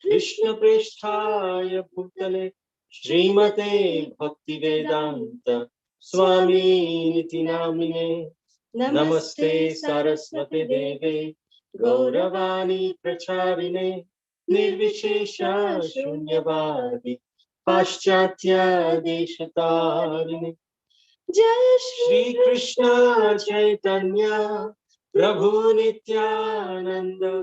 Krishna Preshthaya Bhutale Srimate Bhaktivedanta Swami Niti Namine Namaste Saraswati Deve Gauravani Pracharine Nirvishesha Shunyavadi Paschatya Deshatarine Jai Shri Krishna Chaitanya Prabhu Nityananda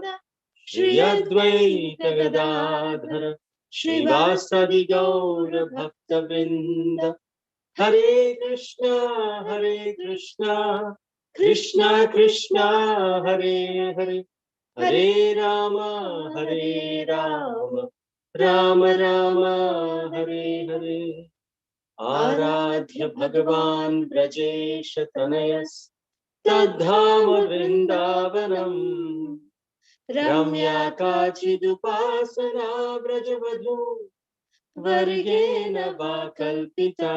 Shri Advaita Gadadhara Srivasadi Gaura Bhakta Vrinda Hare Krishna Krishna Krishna Hare Hare Hare Rama Rama Rama Hare Hare Aradhya Bhagavan Brajesh Tanayas Tadhama Vrindavanam Ramya Kachidupasana Brajavadhu Vargena Vakalpita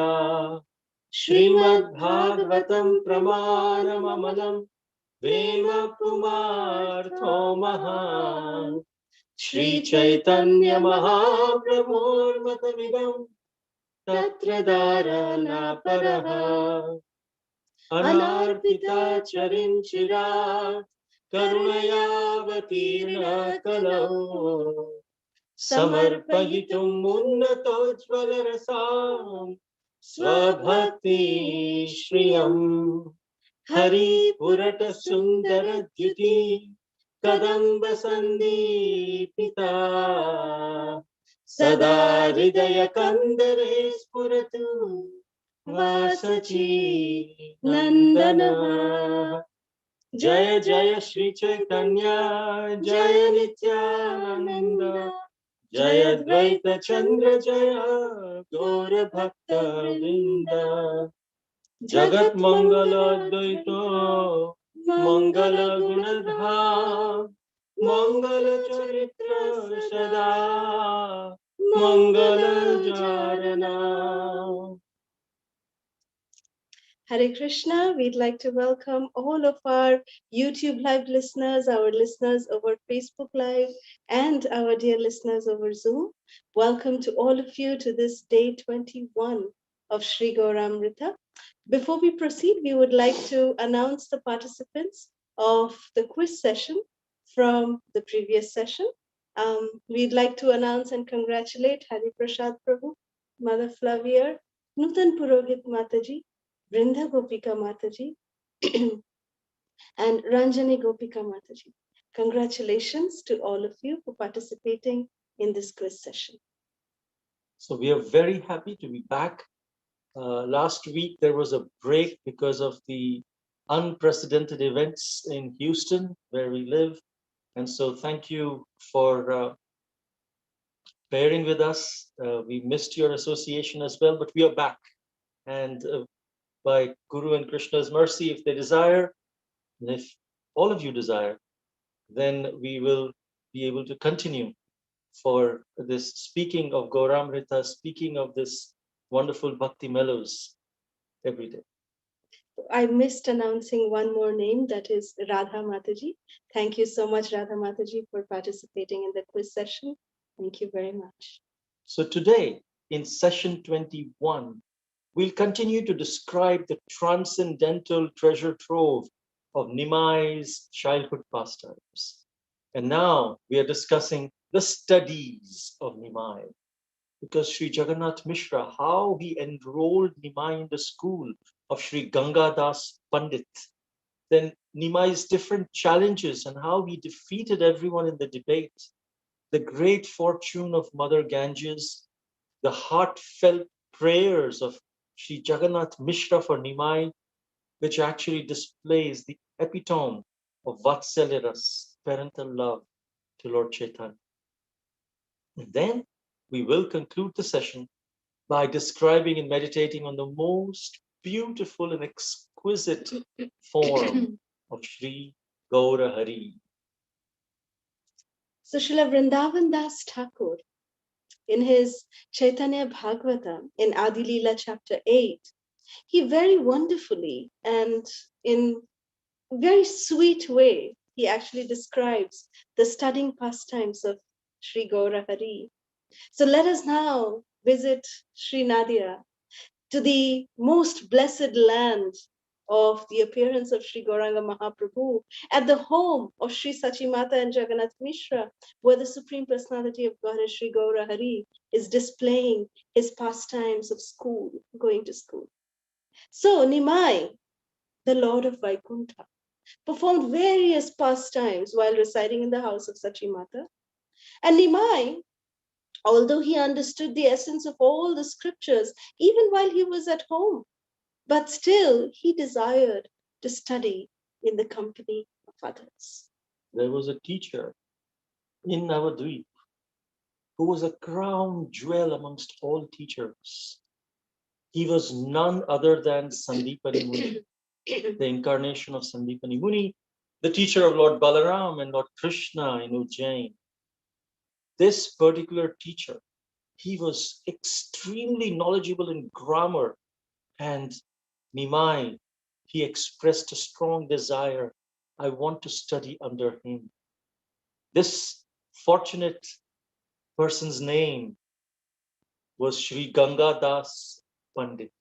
Srimad Bhagavatam Pramanamamalam Vema Pumartho Mahan Shri Chaitanya Mahaprabhur Matavidam Tatra Dharana Paraha Anarpita Charinchira Karunayavatirna Kalau Samarpayitum Unnatojvala Rasam Swabhakti Shriyam Hari Purata Sundara Dyuti Kadamba Sandipita Sada Hridaya Kandare Spuratu Vasachi Nandana Jaya Jaya Shri Chaitanya Jaya Nityananda Jaya Dvaita Chandra Jaya Gaura Bhakta Vrinda Jagat Mangala Dvaita Mangala Gunadha Mangala Charitra Sada Mangala Jarana. Hare Krishna, we'd like to welcome all of our YouTube Live listeners, our listeners over Facebook Live, and our dear listeners over Zoom. Welcome to all of you to this day 21 of Sri Gauramrita. Before we proceed, we would like to announce the participants of the quiz session from the previous session. We'd like to announce and congratulate Hari Prasad Prabhu, Mother Flavier, Nutan Purohit Mataji, Vrinda Gopika Mataji, and Ranjani Gopika Mataji. Congratulations to all of you for participating in this quiz session. So we are very happy to be back. Last week there was a break because of the unprecedented events in Houston where we live. And so thank you for bearing with us. We missed your association as well, but we are back. And by Guru and Krishna's mercy, if they desire, and if all of you desire, then we will be able to continue for this speaking of Gauramrita, speaking of this wonderful bhakti mellows every day. I missed announcing one more name, that is Radha Mataji. Thank you so much, Radha Mataji, for participating in the quiz session. Thank you very much. So today, in session 21, we'll continue to describe the transcendental treasure trove of Nimai's childhood pastimes. And now we are discussing the studies of Nimai, because Sri Jagannath Mishra, how he enrolled Nimai in the school of Sri Gangadas Pandit, then Nimai's different challenges and how he defeated everyone in the debate, the great fortune of Mother Ganges, the heartfelt prayers of Sri Jagannath Mishra for Nimai, which actually displays the epitome of Vatsalya, parental love to Lord Chaitanya. And then we will conclude the session by describing and meditating on the most beautiful and exquisite form of Sri Gaura Hari. So Srila Vrindavan Das Thakur, in his Chaitanya Bhagavatam in Adi Leela chapter 8, he very wonderfully and in a very sweet way, he actually describes the studying pastimes of Sri Gaura Hari. So let us now visit Sri Nadia, to the most blessed land of the appearance of Sri Gauranga Mahaprabhu, at the home of Sri Sachimata and Jagannath Mishra, where the Supreme Personality of Godhead Sri Gaura Hari is displaying his pastimes of school, going to school. So Nimai, the Lord of Vaikuntha, performed various pastimes while residing in the house of Sachimata. And Nimai, although he understood the essence of all the scriptures, even while he was at home, but still he desired to study in the company of others. There was a teacher in Navadvip who was a crown jewel amongst all teachers. He was none other than Sandipani Muni, the incarnation of Sandipani Muni, the teacher of Lord Balaram and Lord Krishna in Ujjain. This particular teacher, he was extremely knowledgeable in grammar, and Nimai, he expressed a strong desire, I want to study under him. This fortunate person's name was Sri Gangadas Pandit.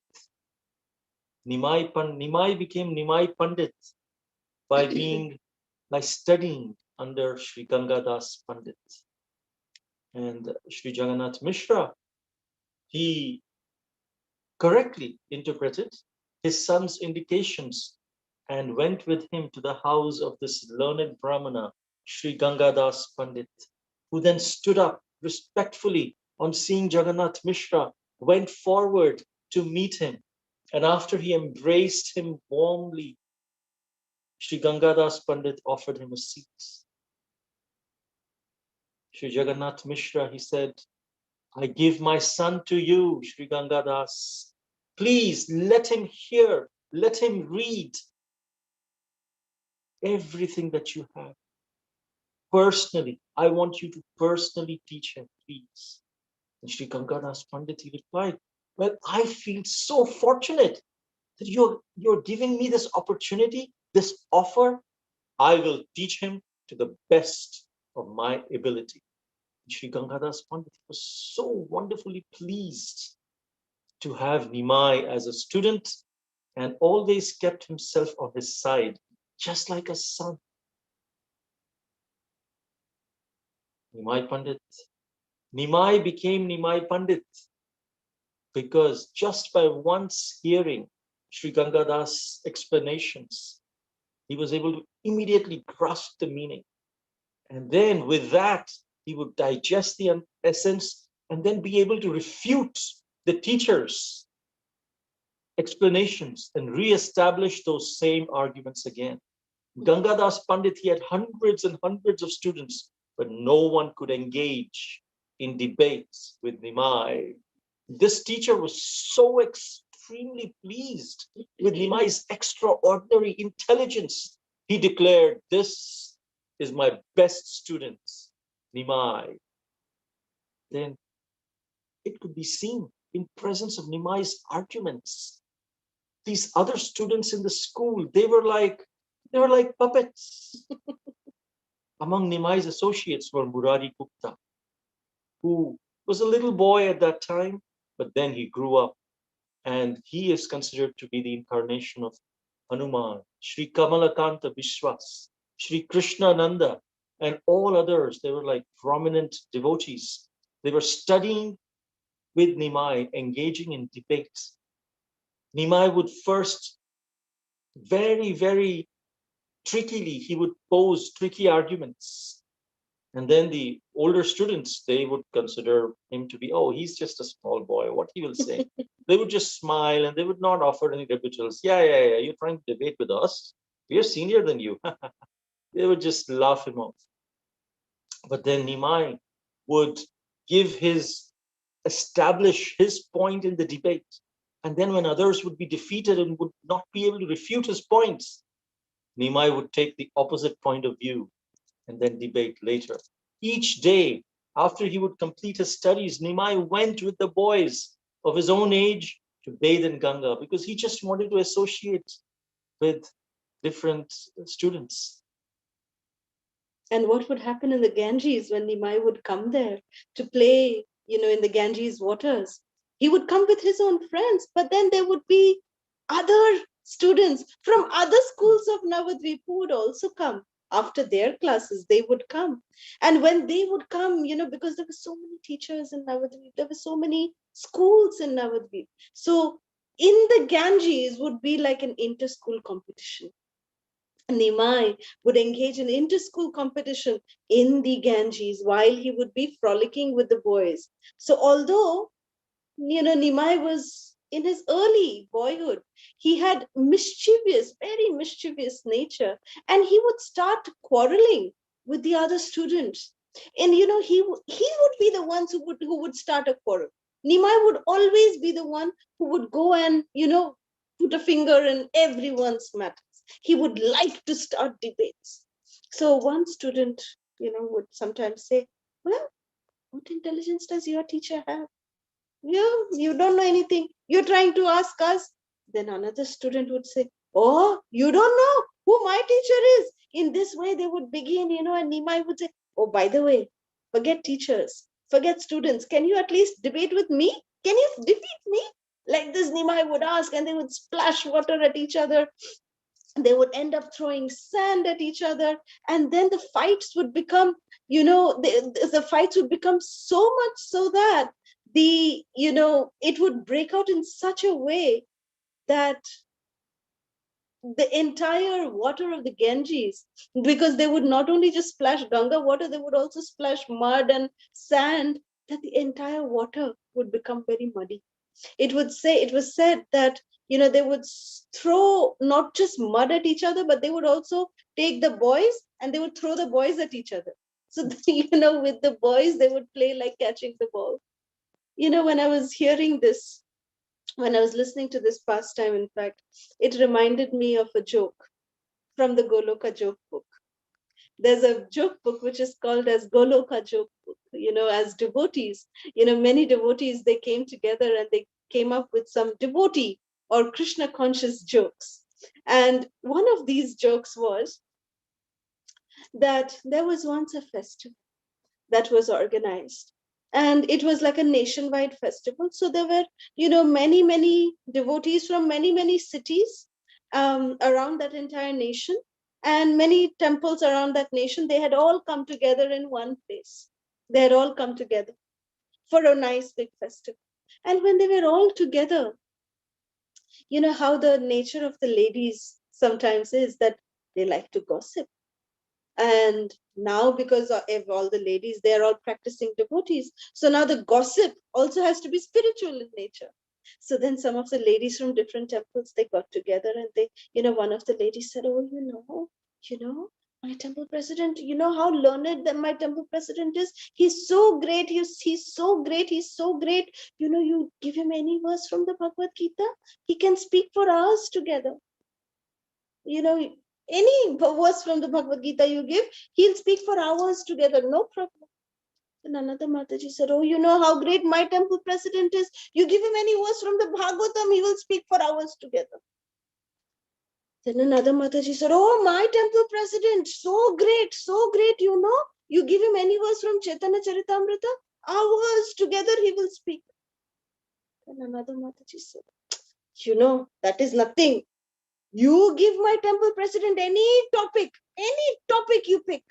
Nimai became Nimai Pandit by studying under Sri Gangadas Pandit. And Sri Jagannath Mishra, he correctly interpreted his son's indications and went with him to the house of this learned Brahmana, Sri Gangadas Pandit, who then stood up respectfully on seeing Jagannath Mishra, went forward to meet him. And after he embraced him warmly, Sri Gangadas Pandit offered him a seat. Sri Jagannath Mishra, he said, I give my son to you, Sri Gangadas. Please let him hear, let him read everything that you have. Personally, I want you to personally teach him, please. And Sri Gangadas Pandit, he replied, well, I feel so fortunate that you're giving me this opportunity, this offer. I will teach him to the best of my ability. Sri Gangadas Pandit was so wonderfully pleased to have Nimai as a student and always kept himself on his side, just like a son. Nimai became Nimai Pandit because just by once hearing Sri Gangadas' explanations, he was able to immediately grasp the meaning. And then with that, he would digest the essence and then be able to refute the teacher's explanations and re-establish those same arguments again. Gangadas Pandit, he had hundreds and hundreds of students, but no one could engage in debates with Nimai. This teacher was so extremely pleased with Nimai's extraordinary intelligence. He declared, this is my best student, Nimai. Then it could be seen in presence of Nimai's arguments. These other students in the school, they were like puppets. Among Nimai's associates were Murari Gupta, who was a little boy at that time, but then he grew up and he is considered to be the incarnation of Hanuman, Sri Kamalakanta Vishwas, Sri Krishna Nanda, and all others. They were like prominent devotees. They were studying with Nimai, engaging in debates. Nimai would first very, very trickily, he would pose tricky arguments. And then the older students, they would consider him to be, oh, he's just a small boy, what he will say. They would just smile and they would not offer any rebuttals. Yeah, you're trying to debate with us. We are senior than you. They would just laugh him off. But then Nimai would establish his point in the debate. And then when others would be defeated and would not be able to refute his points, Nimai would take the opposite point of view and then debate later. Each day, after he would complete his studies, Nimai went with the boys of his own age to bathe in Ganga because he just wanted to associate with different students. And what would happen in the Ganges when Nimai would come there to play, in the Ganges waters? He would come with his own friends, but then there would be other students from other schools of Navadvip who would also come. After their classes, they would come. And when they would come, because there were so many teachers in Navadvip, there were so many schools in Navadvip. So in the Ganges would be like an inter-school competition. Nimai would engage in inter-school competition in the Ganges while he would be frolicking with the boys. So although, Nimai was in his early boyhood, he had very mischievous nature, and he would start quarreling with the other students. And, he would be the ones who would start a quarrel. Nimai would always be the one who would go and, put a finger in everyone's matters. He would like to start debates. So one student, would sometimes say, well, what intelligence does your teacher have? You don't know anything. You're trying to ask us. Then another student would say, oh, you don't know who my teacher is. In this way, they would begin, and Nimai would say, oh, by the way, forget teachers, forget students. Can you at least debate with me? Can you defeat me? Like this, Nimai would ask, and they would splash water at each other. They would end up throwing sand at each other, and then the fights would become, the fights would become so much so that it would break out in such a way that the entire water of the Ganges, because they would not only just splash Ganga water, they would also splash mud and sand, that the entire water would become very muddy. It was said that they would throw not just mud at each other, but they would also take the boys and they would throw the boys at each other. So with the boys they would play like catching the ball. When I was hearing this, when I was listening to this pastime, in fact, it reminded me of a joke from the Goloka joke book. There's a joke book which is called as Goloka joke book. As devotees, many devotees, they came together and they came up with some devotee or Krishna conscious jokes. And one of these jokes was that there was once a festival that was organized, and it was like a nationwide festival. So there were, many devotees from many cities around that entire nation, and many temples around that nation. They had all come together in one place. They had all come together for a nice big festival. And when they were all together, how the nature of the ladies sometimes is that they like to gossip. And now, because of all the ladies, they're all practicing devotees, so now the gossip also has to be spiritual in nature. So then some of the ladies from different temples, they got together, and they, one of the ladies said, oh, my temple president, how learned that my temple president is. He's so great. He's so great. He's so great. You give him any verse from the Bhagavad Gita, he can speak for hours together. Any verse from the Bhagavad Gita you give, he'll speak for hours together, no problem. And another Mataji said, oh, how great my temple president is. You give him any verse from the Bhagavatam, he will speak for hours together. Then another Mataji said, oh, my temple president, so great, so great, you give him any verse from Chaitanya Charitamrita, hours together he will speak. Then another Mataji said, that is nothing. You give my temple president any topic you pick.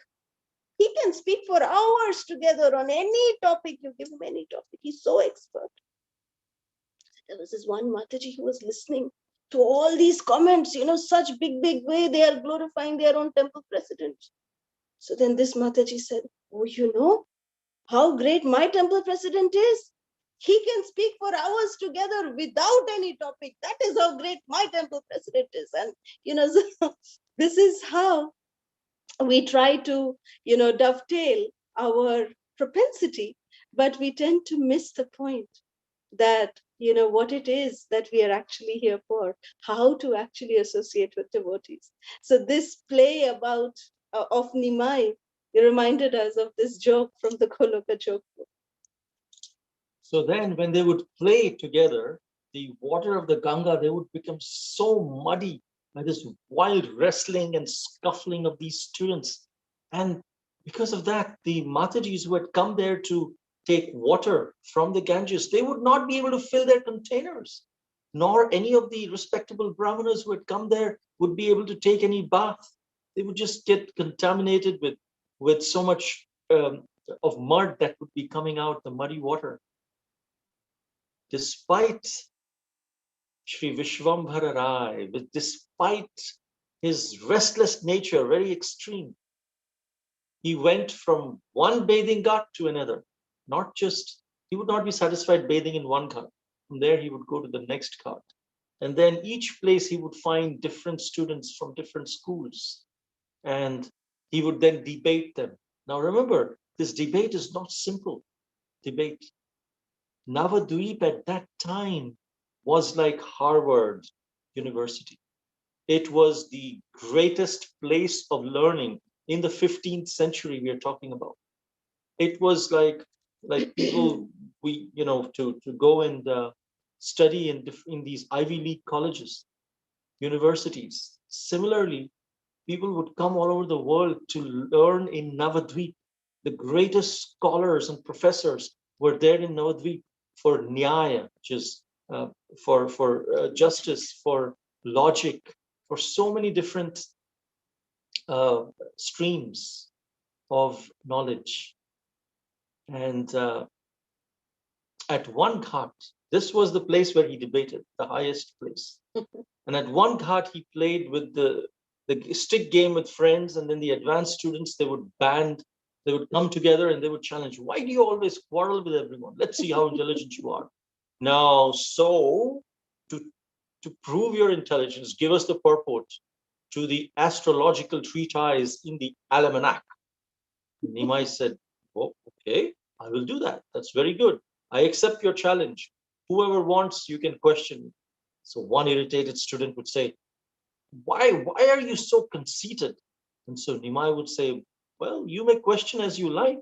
He can speak for hours together on any topic. You give him any topic. He's so expert. There was this one Mataji who was listening to all these comments, such big way they are glorifying their own temple president. So then this Mataji said, oh, how great my temple president is. He can speak for hours together without any topic. That is how great my temple president is. And, so this is how we try to, dovetail our propensity, but we tend to miss the point that, what it is that we are actually here for, how to actually associate with devotees. So this play about of Nimai reminded us of this joke from the Goloka joke book. So then when they would play together, the water of the Ganga, they would become so muddy by this wild wrestling and scuffling of these students. And Because of that, the Matajis who had come there to take water from the Ganges, they would not be able to fill their containers, nor any of the respectable Brahmanas who had come there would be able to take any bath. They would just get contaminated with so much of mud that would be coming out, the muddy water. Despite Sri Vishwambhara Rai, despite his restless nature, very extreme, he went from one bathing ghat to another. Not just, he would not be satisfied bathing in one ghat. From there, he would go to the next ghat. And then each place he would find different students from different schools. And he would then debate them. Now remember, this debate is not simple debate. Navadvip at that time was like Harvard University. It was the greatest place of learning in the 15th century we are talking about. It was like people to go and study in these Ivy League colleges, universities. Similarly, people would come all over the world to learn in Navadvip. The greatest scholars and professors were there in Navadvip for Nyaya, which is for justice, for logic, for so many different streams of knowledge. And at one ghat, this was the place where he debated, the highest place. And at one ghat, he played with the stick game with friends, and then the advanced students, they would come together and they would challenge, why do you always quarrel with everyone? Let's see how intelligent you are. Now, so to prove your intelligence, give us the purport to the astrological treatise in the almanac. Nimai said, oh, okay, I will do that. That's very good. I accept your challenge. Whoever wants, you can question me. So one irritated student would say, why are you so conceited? And so Nimai would say, well, you may question as you like.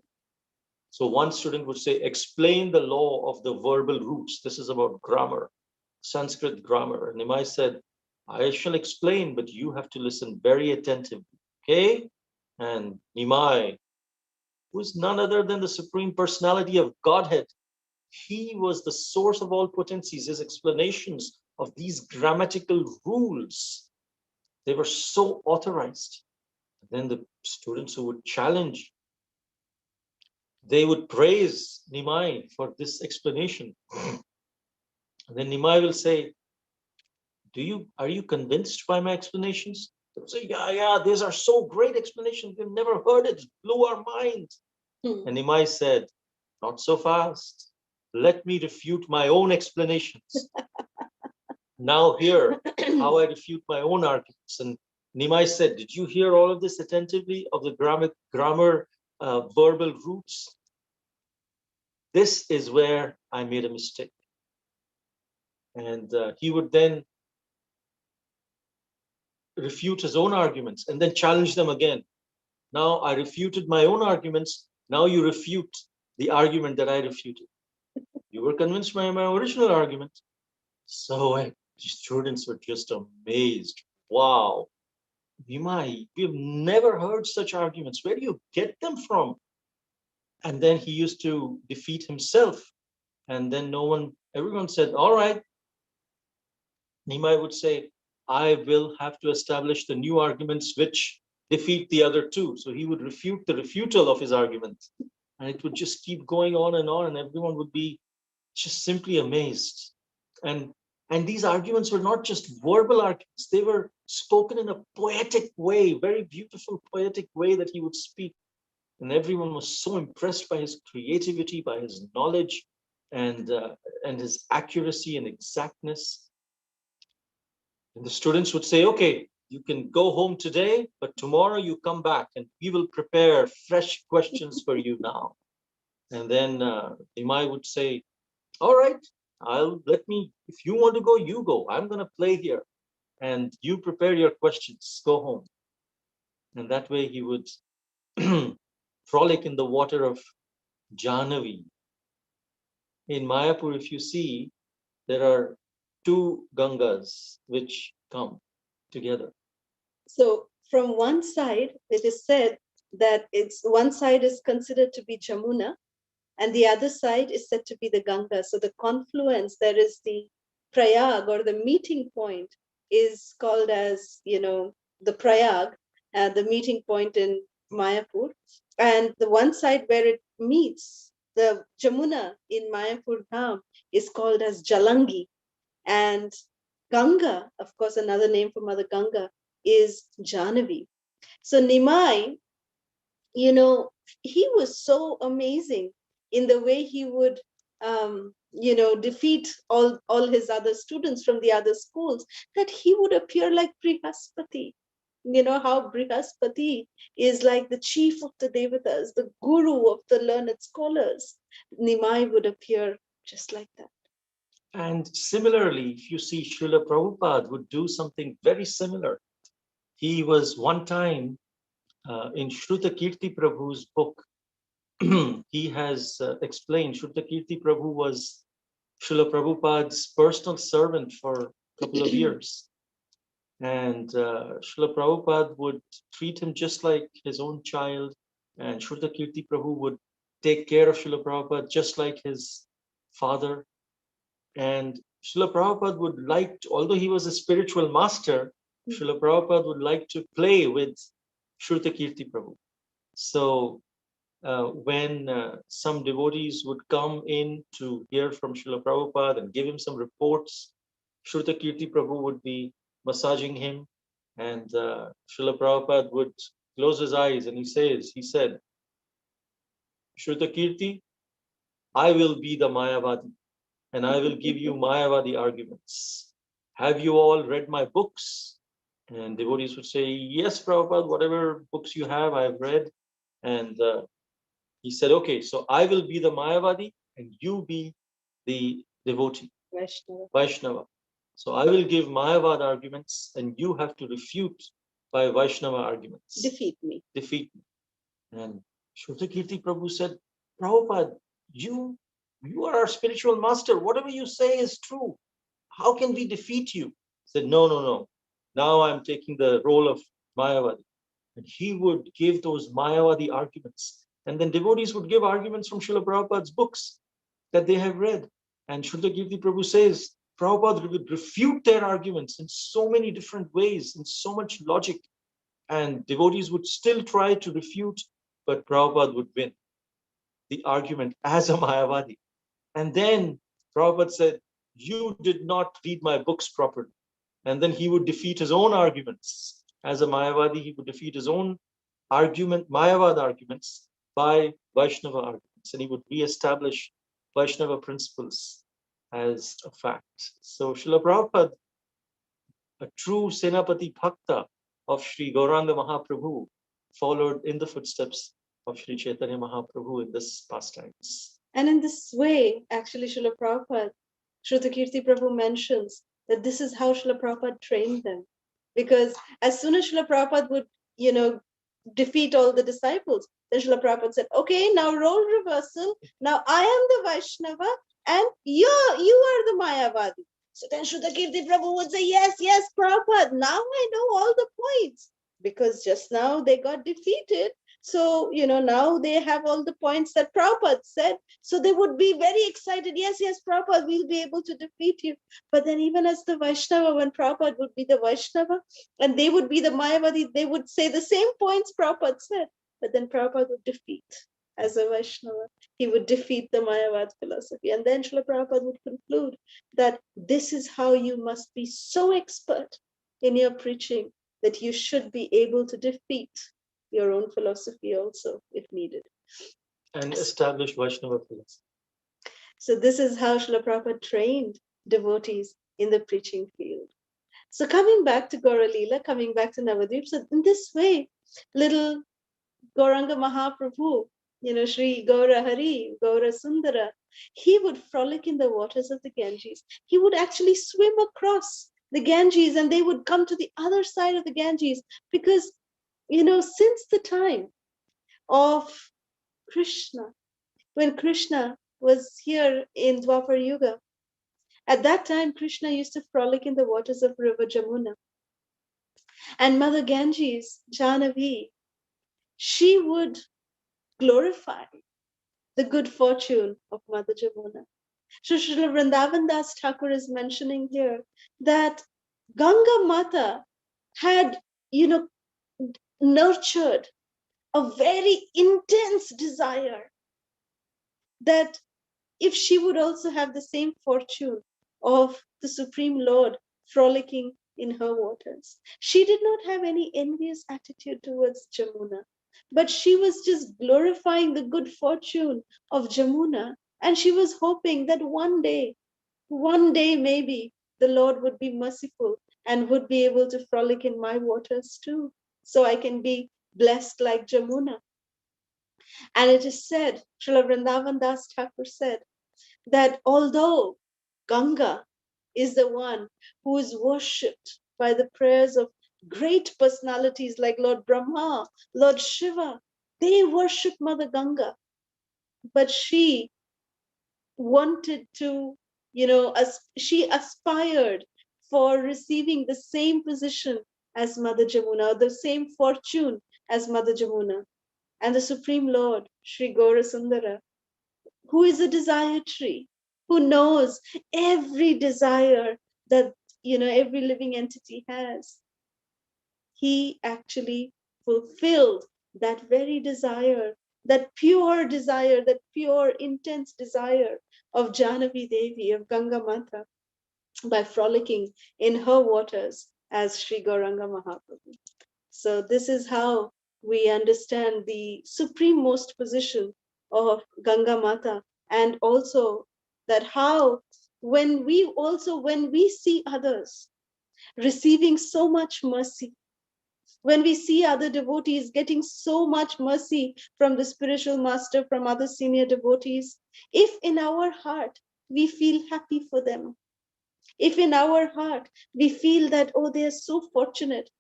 So one student would say, explain the law of the verbal roots. This is about grammar, Sanskrit grammar. And Nimai said, I shall explain, but you have to listen very attentively. Okay? And Nimai, who is none other than the Supreme Personality of Godhead, he was the source of all potencies. His explanations of these grammatical rules, they were so authorized. Then the students who would challenge, they would praise Nimai for this explanation. And then Nimai will say, are you convinced by my explanations? They'll say, yeah, these are so great explanations. We've never heard it. It blew our minds. And Nimai said, not so fast. Let me refute my own explanations. Now hear how I refute my own arguments. And Nimai said, did you hear all of this attentively of the grammar verbal roots? This is where I made a mistake. And he would then refute his own arguments and then challenge them again. Now I refuted my own arguments. Now you refute the argument that I refuted. You were convinced by my original argument. So students were just amazed. Wow, Nimai, we've never heard such arguments. Where do you get them from? And then he used to defeat himself. And then everyone said, all right. Nimai would say, I will have to establish the new arguments which defeat the other two. So he would refute the refutal of his argument. And it would just keep going on, and everyone would be just simply amazed. And these arguments were not just verbal arguments, they were spoken in a poetic way, very beautiful poetic way that he would speak. And everyone was so impressed by his creativity, by his knowledge, and his accuracy and exactness. And the students would say, okay, you can go home today, but tomorrow you come back and we will prepare fresh questions for you now. And then Nimai would say, all right, if you want to go, you go. I'm going to play here. And you prepare your questions, go home. And that way he would frolic in the water of Jahnavi. In Mayapur, if you see, there are two Gangas which come together. So from one side, it is said that it's one side is considered to be Jamuna, and the other side is said to be the Ganga. So the confluence, there is the Prayag, or the meeting point, is called as, the Prayag, the meeting point in Mayapur. And the one side where it meets, the Jamuna in Mayapur Dham, is called as Jalangi. And Ganga, of course, another name for Mother Ganga, is Jahnavi. So Nimai, he was so amazing in the way he would, defeat all his other students from the other schools, that he would appear like Brihaspati. You know how Brihaspati is like the chief of the Devatas, the guru of the learned scholars. Nimai would appear just like that. And similarly, if you see, Srila Prabhupada would do something very similar. He was one time in Shruta Kirti Prabhu's book, he has explained Shruta Kirti Prabhu was Srila Prabhupada's personal servant for a couple of years. And Srila Prabhupada would treat him just like his own child. And Shruta Kirti Prabhu would take care of Srila Prabhupada just like his father. And Srila Prabhupada would like to, although he was a spiritual master, Srila Prabhupada would like to play with Shruta Kirti Prabhu. So when some devotees would come in to hear from Srila Prabhupada and give him some reports, Shruta Kirti Prabhu would be massaging him, and Srila Prabhupada would close his eyes and he said, Shruta Kirti, I will be the Mayavadi and I will give you Mayavadi arguments. Have you all read my books? And devotees would say, yes, Prabhupada, whatever books you have, I have read. And he said, okay, so I will be the Mayavadi and you be the devotee, Vaishnava. So I will give Mayavad arguments and you have to refute by Vaishnava arguments. Defeat me. And Shruta Kirti Prabhu said, Prabhupada, you are our spiritual master. Whatever you say is true. How can we defeat you? He said, no. Now I'm taking the role of Mayavadi. And he would give those Mayavadi arguments. And then devotees would give arguments from Srila Prabhupada's books that they have read. And Shruta Kirti Prabhu says, Prabhupada would refute their arguments in so many different ways, in so much logic. And devotees would still try to refute, but Prabhupada would win the argument as a Mayavadi. And then Prabhupada said, you did not read my books properly. And then he would defeat his own arguments. As a Mayavadi, he would defeat his own Mayavad arguments by Vaishnava arguments. And he would re-establish Vaishnava principles as a fact. So Srila Prabhupada, a true Senapati Bhakta of Sri Gauranga Mahaprabhu, followed in the footsteps of Sri Chaitanya Mahaprabhu in this pastimes. And in this way, actually, Srila Prabhupada, Shruta Kirti Prabhu mentions that this is how Srila Prabhupada trained them. Because as soon as Srila Prabhupada would, defeat all the disciples, then Srila Prabhupada said, okay, now role reversal. Now I am the Vaishnava and you are the Mayavadi. So then Shruta Kirti Prabhu would say, yes, Prabhupada, now I know all the points. Because just now they got defeated. So, now they have all the points that Prabhupada said. So they would be very excited. Yes, Prabhupada, we'll be able to defeat you. But then even as the Vaishnava, when Prabhupada would be the Vaishnava and they would be the Mayavadi, they would say the same points Prabhupada said. But then Prabhupada would defeat as a Vaishnava. He would defeat the Mayavad philosophy. And then Srila Prabhupada would conclude that this is how you must be so expert in your preaching that you should be able to defeat your own philosophy also, if needed. And establish Vaishnava philosophy. So this is how Srila Prabhupada trained devotees in the preaching field. So coming back to Gaura Leela, coming back to Navadvip, so in this way, little Gauranga Mahaprabhu, Sri Gaura Hari, Gaura Sundara, he would frolic in the waters of the Ganges. He would actually swim across the Ganges and they would come to the other side of the Ganges because, since the time of Krishna, when Krishna was here in Dwapar Yuga, at that time Krishna used to frolic in the waters of river Jamuna. And Mother Ganges, Jahnavi, she would glorify the good fortune of Mother Jamuna. So Srila Vrindavan Das Thakur is mentioning here that Ganga Mata had, nurtured a very intense desire that if she would also have the same fortune of the Supreme Lord frolicking in her waters. She did not have any envious attitude towards Jamuna, but she was just glorifying the good fortune of Jamuna, and she was hoping that one day maybe the Lord would be merciful and would be able to frolic in my waters too, so I can be blessed like Jamuna. And it is said, Srila Vrindavan Das Thakur said, that although Ganga is the one who is worshipped by the prayers of great personalities like Lord Brahma, Lord Shiva, they worship Mother Ganga, but she wanted to, she aspired for receiving the same position as Mother Jamuna, or the same fortune as Mother Jamuna. And the Supreme Lord, Sri Gaura Sundara, who is a desire tree, who knows every desire that every living entity has. He actually fulfilled that very desire, that pure desire, that pure intense desire of Jahnavi Devi, of Ganga Mata, by frolicking in her waters as Sri Gauranga Mahaprabhu. So this is how we understand the suprememost position of Ganga Mata, and also that how when we see others receiving so much mercy, when we see other devotees getting so much mercy from the spiritual master, from other senior devotees, if in our heart we feel happy for them, if in our heart we feel that, oh, they are so fortunate,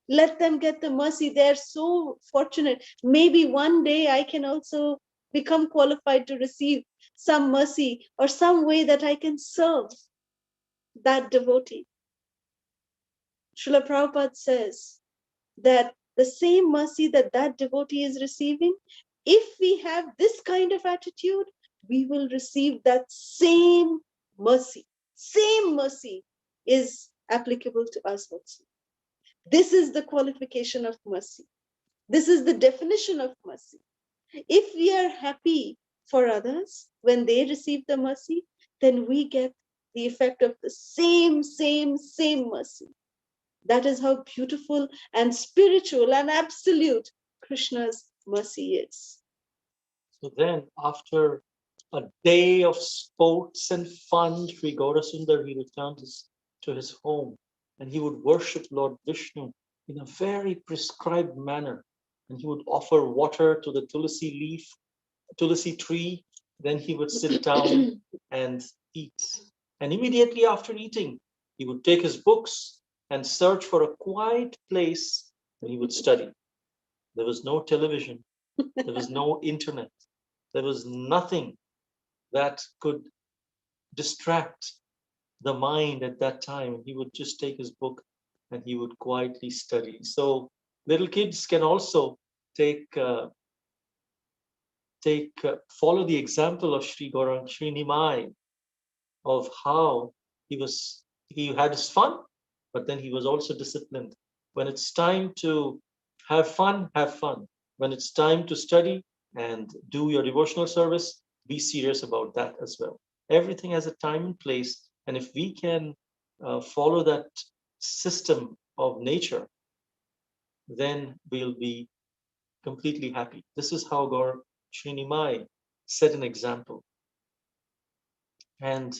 let them get the mercy, they're so fortunate, maybe one day I can also become qualified to receive some mercy or some way that I can serve that devotee. Srila Prabhupada says that the same mercy that that devotee is receiving, if we have this kind of attitude, we will receive that same mercy. Same mercy is applicable to us also. This is the qualification of mercy. This is the definition of mercy. If we are happy for others when they receive the mercy, then we get the effect of the same mercy. That is how beautiful and spiritual and absolute Krishna's mercy is. So then, after a day of sports and fun, Sri Gaurasundar, he returned to his home, and he would worship Lord Vishnu in a very prescribed manner. And he would offer water to the tulsi tree. Then he would sit down and eat. And immediately after eating, he would take his books and search for a quiet place and he would study. There was no television. There was no internet. There was nothing that could distract the mind at that time. He would just take his book and he would quietly study. So little kids can also follow the example of Sri Nimai, of how he had his fun, but then he was also disciplined. When it's time to have fun, have fun. When it's time to study and do your devotional service, be serious about that as well. Everything has a time and place, and if we can follow that system of nature, then we'll be completely happy. This is how Gaur Srinimai set an example. And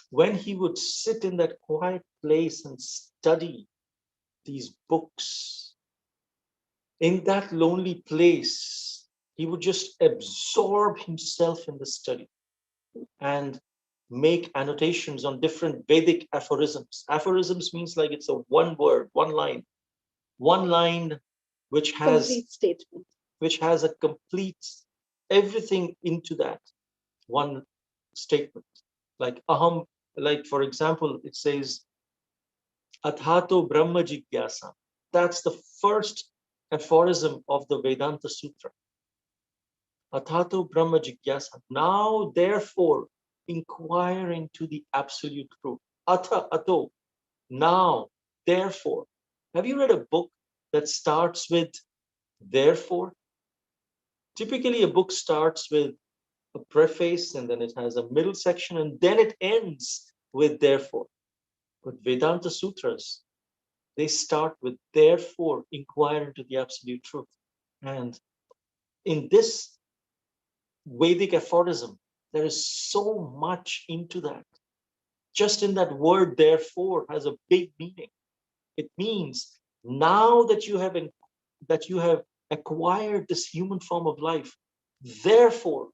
when he would sit in that quiet place and study these books, in that lonely place, he would just absorb himself in the study and make annotations on different Vedic aphorisms. Aphorisms means like it's a one word, one line which has complete statement, which has a complete everything into that one statement. Like aham, like for example, it says Athato Brahma Jigyasa. That's the first aphorism of the Vedanta Sutra. Athato Brahma Jigyasa. Now, therefore, inquire into the absolute truth. Atha, ato. Now, therefore. Have you read a book that starts with therefore? Typically, a book starts with a preface and then it has a middle section and then it ends with therefore. But Vedanta Sutras, they start with therefore, inquire into the absolute truth. And in this Vedic aphorism, there is so much into that. Just in that word, therefore, has a big meaning. It means now that you have acquired this human form of life, therefore,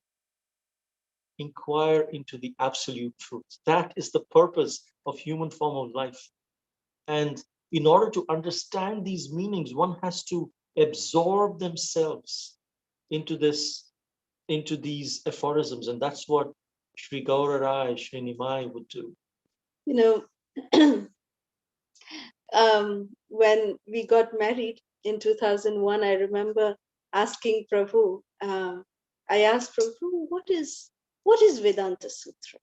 inquire into the absolute truth. That is the purpose of human form of life. And in order to understand these meanings, one has to absorb themselves into these aphorisms. And that's what Sri Gaura Rai, Sri Nimai would do. You know, when we got married in 2001, I remember asking Prabhu, I asked Prabhu, what is Vedanta Sutra?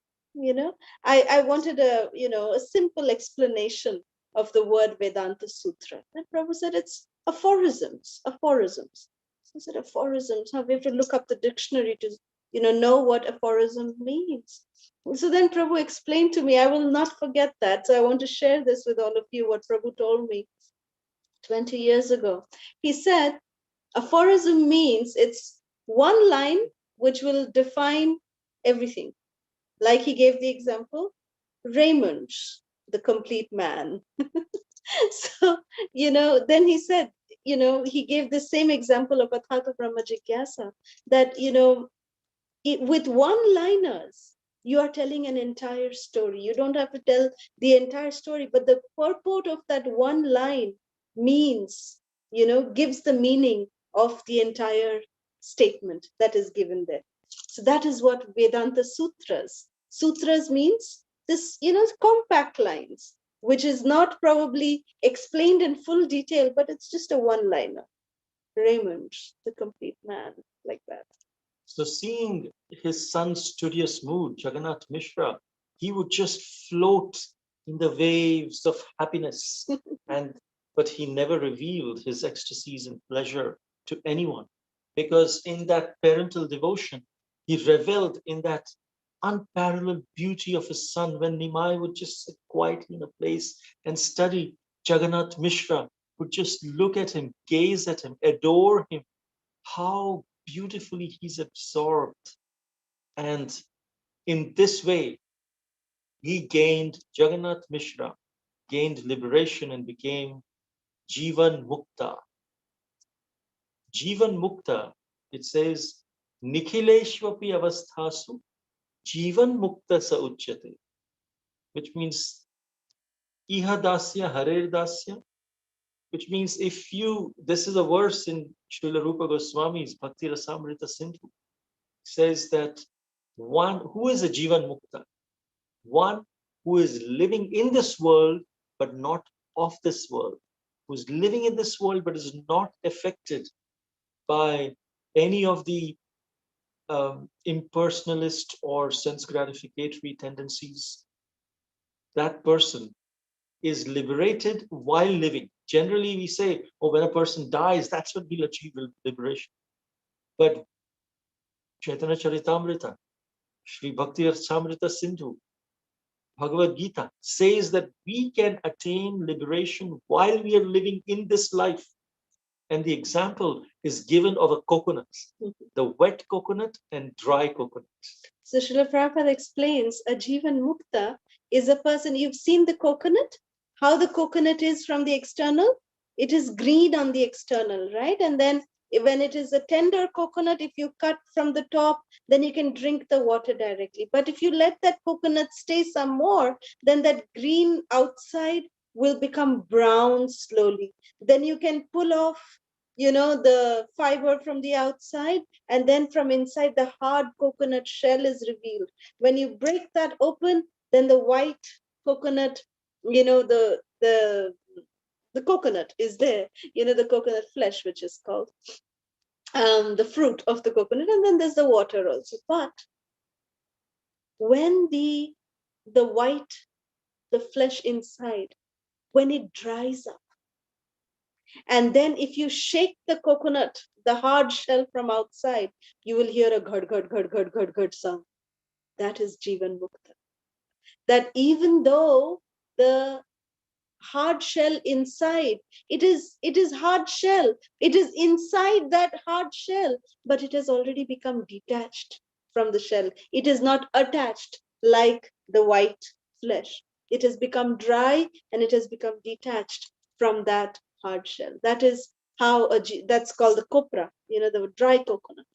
I wanted a simple explanation of the word Vedanta Sutra. And Prabhu said, it's aphorisms. So I said, aphorisms. Now we have to look up the dictionary to, know what aphorism means. So then Prabhu explained to me, I will not forget that. So I want to share this with all of you, what Prabhu told me 20 years ago. He said, aphorism means it's one line which will define everything. Like he gave the example, Raymond, the complete man. So, then he said, he gave the same example of Athatha Brahma Jigyasa, that, with one-liners, you are telling an entire story. You don't have to tell the entire story, but the purport of that one line means, gives the meaning of the entire statement that is given there. So that is what Vedanta Sutras. Sutras means this, compact lines, which is not probably explained in full detail, but it's just a one-liner. Raymond, the complete man, like that. So seeing his son's studious mood, Jagannath Mishra, he would just float in the waves of happiness. But he never revealed his ecstasies and pleasure to anyone, because in that parental devotion, he reveled in that unparalleled beauty of his son. When Nimai would just sit quietly in a place and study, Jagannath Mishra would just look at him, gaze at him, adore him. How beautifully he's absorbed. And in this way, Jagannath Mishra gained liberation and became Jivan Mukta. Jivan Mukta, it says, Nikhileshwapi avasthasu Jivan Mukta sa uchyate, which means Iha dasya harer dasya, which means this is a verse in Srila Rupa Goswami's Bhakti Rasamrita Sindhu, says that one who is a Jivan Mukta, one who is living in this world but not of this world, who is living in this world but is not affected by any of the impersonalist or sense gratificatory tendencies. That person is liberated while living. Generally, we say, oh, when a person dies, that's when he'll achieve liberation. But Chaitanya Charitamrita, Sri Bhakti Rasamrita Sindhu, Bhagavad Gita says that we can attain liberation while we are living in this life. And the example is given of a coconut, the wet coconut and dry coconut. So Srila Prabhupada explains a Jivan Mukta is a person, you've seen the coconut, how the coconut is from the external, it is green on the external, right? And then when it is a tender coconut, if you cut from the top, then you can drink the water directly. But if you let that coconut stay some more, then that green outside will become brown slowly. Then you can pull off, the fiber from the outside, and then from inside the hard coconut shell is revealed. When you break that open, then the white coconut, the the coconut is there, the coconut flesh, which is called the fruit of the coconut, and then there's the water also. But when the white, the flesh inside, when it dries up, and then if you shake the coconut, the hard shell from outside, you will hear a ghad ghad ghad ghad ghad ghad sound. That is Jivan Mukta. That even though the hard shell inside, it is hard shell, it is inside that hard shell, but it has already become detached from the shell. It is not attached like the white flesh. It has become dry and it has become detached from that hard shell. That is how that's called the kopra, the dry coconut.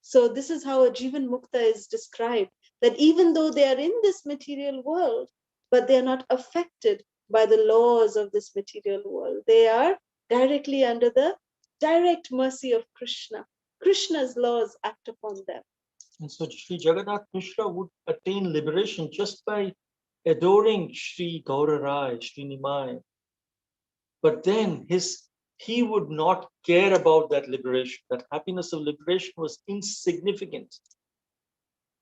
So this is how a Jivan Mukta is described, that even though they are in this material world, but they are not affected by the laws of this material world. They are directly under the direct mercy of Krishna. Krishna's laws act upon them. And so Sri Jagannath Mishra would attain liberation just by adoring Sri Gaura, Sri Nimai. But then he would not care about that liberation. That happiness of liberation was insignificant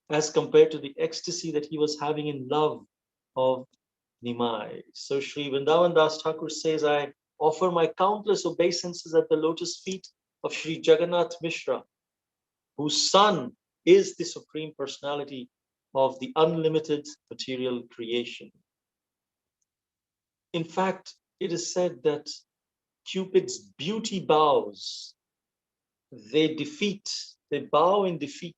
as compared to the ecstasy that he was having in love of Nimai. So Sri Vrindavan Das Thakur says, I offer my countless obeisances at the lotus feet of Sri Jagannath Mishra, whose son is the Supreme Personality of the unlimited material creation. In fact, it is said that Cupid's beauty bows, they bow in defeat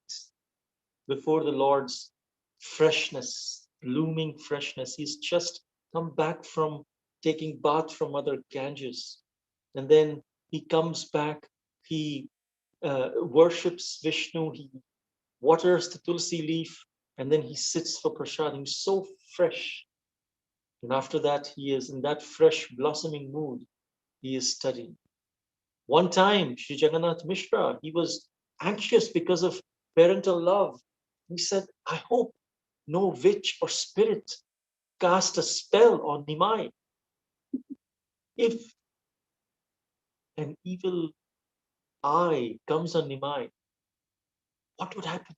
before the Lord's freshness, blooming freshness. He's just come back from taking bath from Mother Ganges. And then he comes back, he worships Vishnu, he waters the tulsi leaf, and then he sits for prasadam. He's so fresh. And after that, he is in that fresh, blossoming mood. He is studying. One time, Sri Jagannath Mishra, he was anxious because of parental love. He said, I hope no witch or spirit cast a spell on Nimai. If an evil eye comes on Nimai, what would happen?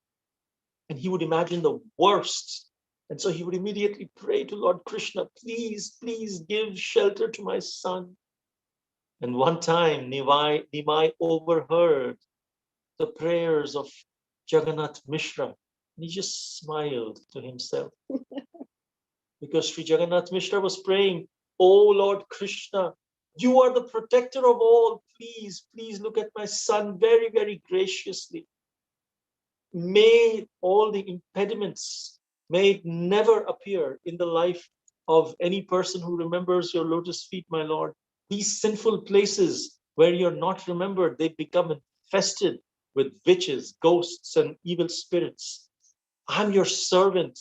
And he would imagine the worst. And so he would immediately pray to Lord Krishna, please, please give shelter to my son. And one time, Nimai overheard the prayers of Jagannath Mishra. And he just smiled to himself. Because Sri Jagannath Mishra was praying, oh Lord Krishna, you are the protector of all. Please, please look at my son very, very graciously. May all the impediments, may it never appear in the life of any person who remembers your lotus feet, my Lord. These sinful places where you're not remembered, they become infested with witches, ghosts, and evil spirits. I'm your servant.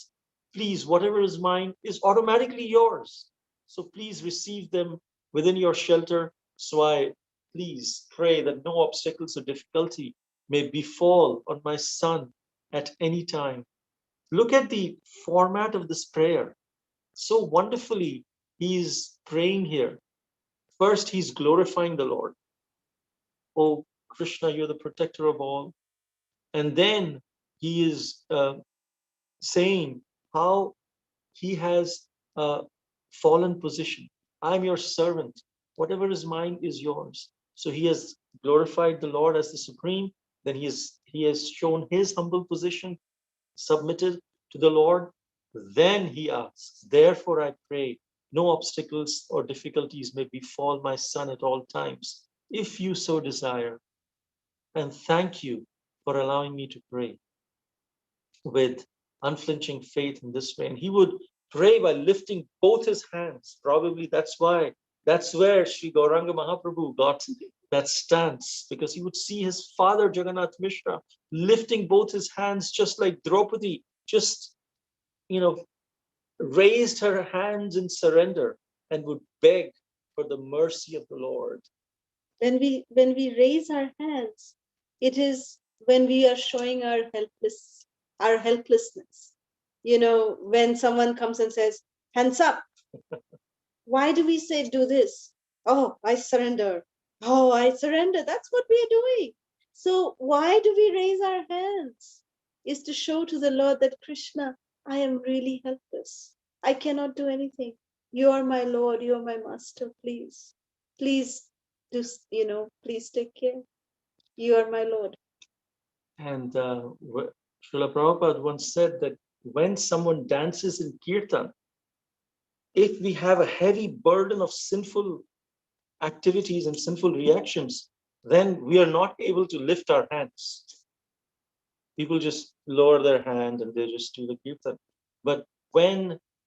Please, whatever is mine is automatically yours. So please receive them within your shelter. So I please pray that no obstacles or difficulty may befall on my son at any time. Look at the format of this prayer. So wonderfully, he is praying here. First, he's glorifying the Lord. Oh, Krishna, you're the protector of all. And then he is saying how he has a fallen position. I'm your servant. Whatever is mine is yours. So he has glorified the Lord as the supreme. Then he has shown his humble position, submitted to the Lord. Then he asks, therefore I pray, no obstacles or difficulties may befall my son at all times, if you so desire. And thank you for allowing me to pray with unflinching faith in this way. And he would pray by lifting both his hands. Probably that's where Sri Gauranga Mahaprabhu got that stance, because he would see his father Jagannath Mishra lifting both his hands, just like Draupadi, just raised her hands in surrender and would beg for the mercy of the Lord. When we raise our hands, it is when we are showing our helplessness. When someone comes and says, hands up, why do we say do this? Oh, I surrender. Oh, I surrender. That's what we are doing. So why do we raise our hands? Is to show to the Lord that Krishna, I am really helpless. I cannot do anything. You are my Lord. You are my master. Please, please, just, please take care. You are my Lord. And Srila Prabhupada once said that when someone dances in kirtan, if we have a heavy burden of sinful activities and sinful reactions, then we are not able to lift our hands. People just lower their hand and they just do the kirtan. But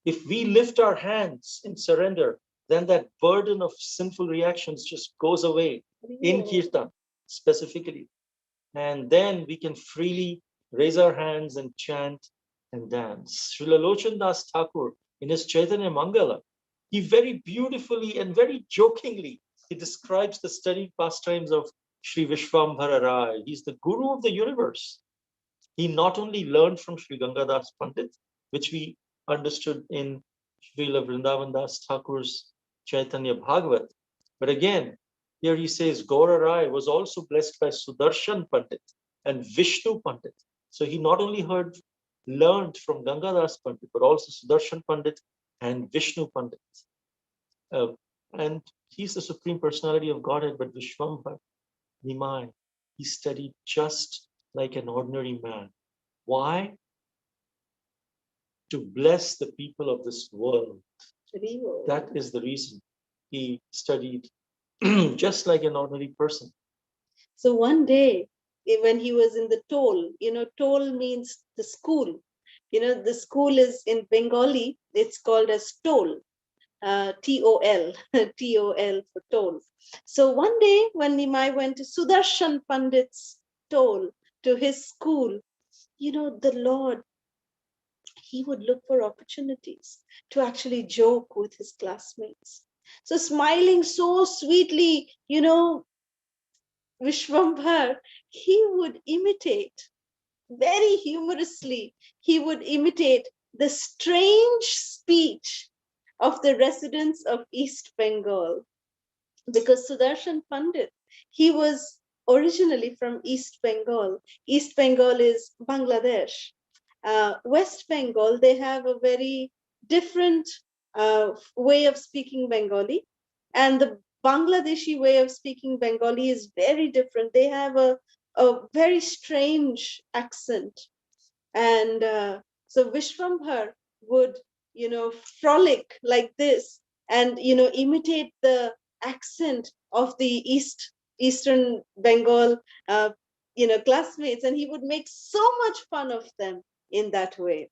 if we lift our hands in surrender, then that burden of sinful reactions just goes away in kirtan specifically. And then we can freely raise our hands and chant and dance. Srila Lochan Das Thakur, in his Chaitanya Mangala, he very beautifully and very jokingly, he describes the studied pastimes of Sri Vishwambhara Rai. He's the guru of the universe. He not only learned from Sri Gangadas Pandit, which we understood in Srila Vrindavan Das Thakur's Chaitanya Bhagavat, but again, here he says Gaura Rai was also blessed by Sudarshan Pandit and Vishnu Pandit. So he not only learned from Gangadas Pandit, but also Sudarshan Pandit and Vishnu Pandit. And he's the Supreme Personality of Godhead, but Vishwambhar, Nimai, he studied just like an ordinary man. Why? To bless the people of this world. That is the reason he studied just like an ordinary person. So one day, when he was in the toll, toll means the school. The school is in Bengali, it's called as toll. TOL, TOL for toll. So one day when Nimai went to Sudarshan Pandit's toll, to his school, the Lord, he would look for opportunities to actually joke with his classmates. So smiling so sweetly, Vishwambhar, he would imitate very humorously, he would imitate the strange speech of the residents of East Bengal. Because Sudarshan Pandit, he was originally from East Bengal. East Bengal is Bangladesh. West Bengal, they have a very different way of speaking Bengali. And the Bangladeshi way of speaking Bengali is very different. They have a very strange accent. And so Vishwambhar would, frolic like this and, imitate the accent of the Eastern Bengal, classmates. And he would make so much fun of them in that way.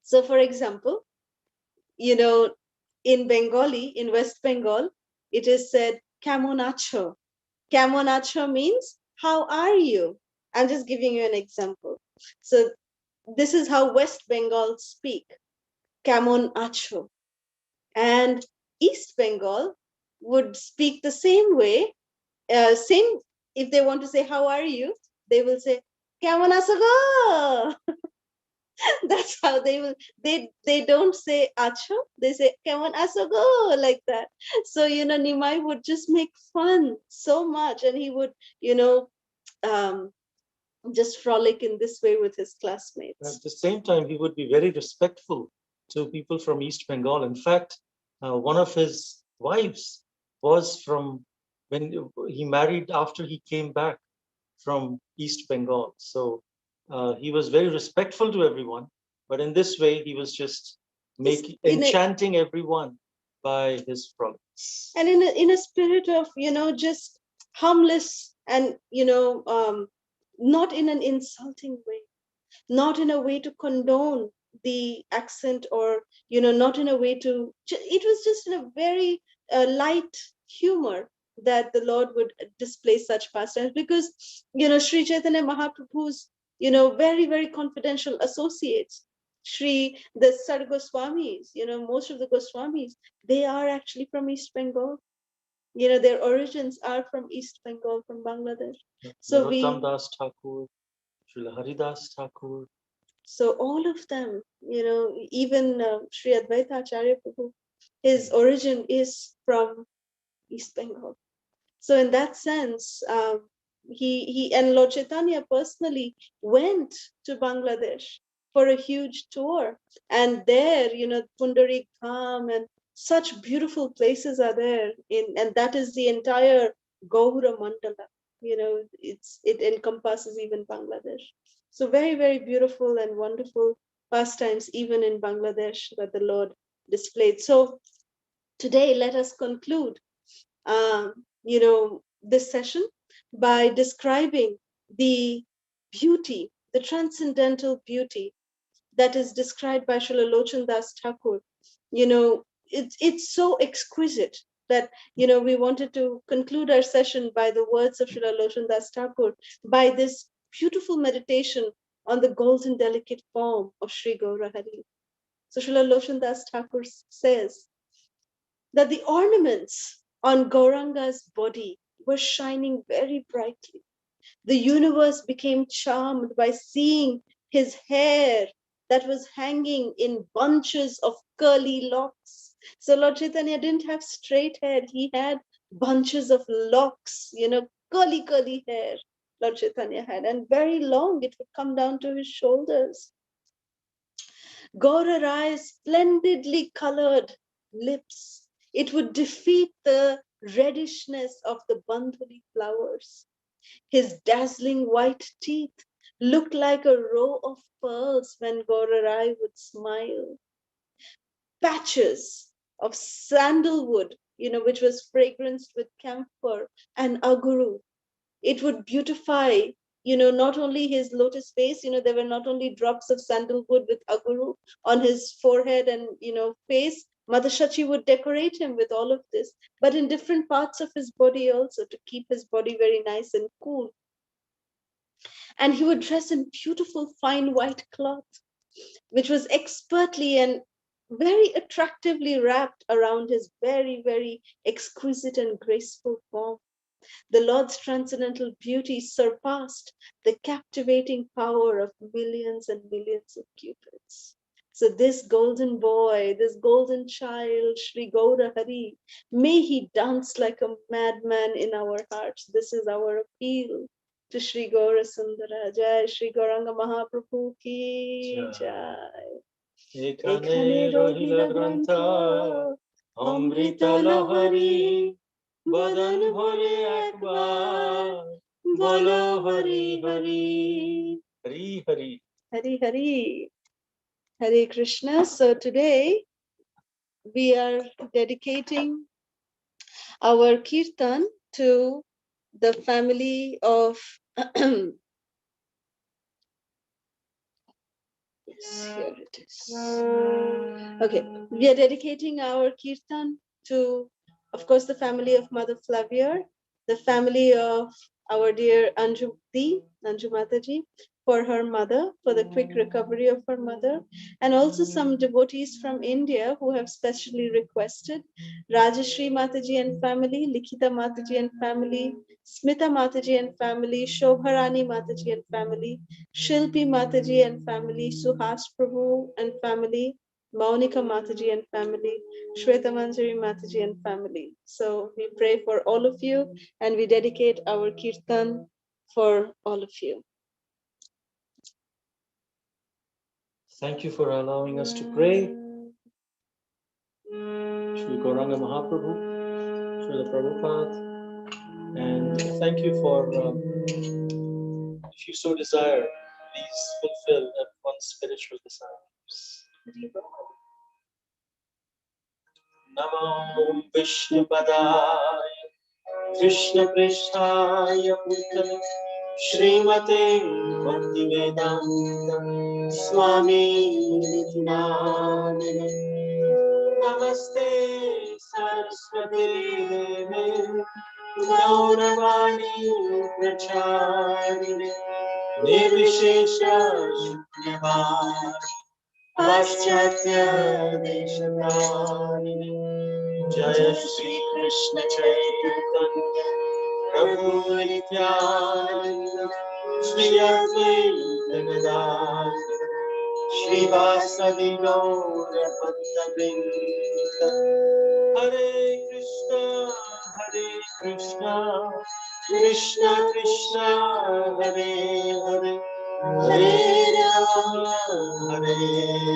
So, for example, in Bengali, in West Bengal, it is said, "Kemon acho." "Kemon acho" means, how are you? I'm just giving you an example. So this is how West Bengal speak, "Kemon acho." And East Bengal would speak the same way. Same, if they want to say, how are you? They will say, "Kemon acho go." That's how they will. They don't say acho. They say "Kemon acho go," like that. So Nimai would just make fun so much, and he would um, just frolic in this way with his classmates. At the same time, he would be very respectful to people from East Bengal. In fact, one of his wives was from when he married after he came back from East Bengal. So he was very respectful to everyone. But in this way, he was just enchanting everyone by his frolics. And in a spirit of, just harmless and, not in an insulting way, not in a way to condone the accent, or not in a way to, it was just in a very light humor that the Lord would display such pastimes. Because Sri Chaitanya Mahaprabhu's very, very confidential associates, the Sar Goswamis, most of the Goswamis, they are actually from East Bengal. Their origins are from East Bengal, from Bangladesh. So Narottam Das Thakur, Srila Haridas Thakur. So all of them, even Sri Advaita Acharya Prabhu, His origin is from East Bengal. So in that sense, he and Lord Chaitanya personally went to Bangladesh for a huge tour, and there, Pundarik Dham and such beautiful places are there and that is the entire Gaura Mandala. It encompasses even Bangladesh. So very, very beautiful and wonderful pastimes even in Bangladesh that the Lord displayed. So today, let us conclude this session by describing the beauty, the transcendental beauty that is described by Srila Lochan Das Thakur. It's so exquisite that, we wanted to conclude our session by the words of Srila Lochan Das Thakur, by this beautiful meditation on the golden delicate form of Sri Gaura Hari. So Srila Lochan Das Thakur says that the ornaments on Gauranga's body were shining very brightly. The universe became charmed by seeing his hair that was hanging in bunches of curly locks. So Lord Chaitanya didn't have straight hair, he had bunches of locks, curly, curly hair. Lord Chaitanya had, and very long, it would come down to his shoulders. Gaura's eyes, splendidly colored lips. It would defeat the reddishness of the bandhuli flowers. His dazzling white teeth looked like a row of pearls when Gaurarai would smile. Patches of sandalwood, which was fragranced with camphor and aguru, it would beautify, not only his lotus face, there were not only drops of sandalwood with aguru on his forehead and, face. Mother Shachi would decorate him with all of this, but in different parts of his body also to keep his body very nice and cool. And he would dress in beautiful fine white cloth, which was expertly and very attractively wrapped around his very, very exquisite and graceful form. The Lord's transcendental beauty surpassed the captivating power of millions and millions of cupids. So this golden boy, this golden child, Sri Gaura Hari, may he dance like a madman in our hearts. This is our appeal to Sri Gaura Sundara. Jai Sri Gauranga Mahaprabhu ki jai. Ekhane rohila grantha, Amrita Lahari, বদন ভরে একবার বলো Hari Hari Hari Hari. Hari Hari Hare Krishna. So today we are dedicating our kirtan to the family of yes, here it is. Okay, we are dedicating our kirtan to, of course, the family of Mother Flavier, the family of our dear Anju Mataji, for her mother, for the quick recovery of her mother, and also some devotees from India who have specially requested Rajashri Mataji and family, Likhita Mataji and family, Smita Mataji and family, Shobharani Mataji and family, Shilpi Mataji and family, Suhas Prabhu and family, Maunika Mataji and family, Shweta Manjari Mataji and family. So we pray for all of you and we dedicate our kirtan for all of you. Thank you for allowing us to pray. Shri Gauranga Mahaprabhu, Srila Prabhupada, and thank you for, if you so desire, please fulfill one's spiritual desires. Namo Vishnu Padaya Krishna Prishtaya Bhutale Srimate Bhakti Vedanta Swami Nityanamine Namaste Saraswati Deve Gauravani Pracharine Nirvishesha Shunyavadi Paschatya Deshatarine Jaya Shri Krishna Chaitanya Prabhu Nityananda Shri Advaita Gadadhara Srivasadi Gaura Bhattavrinda. Hare Krishna, Krishna Krishna, Hare Hare, Hare Rama, Hare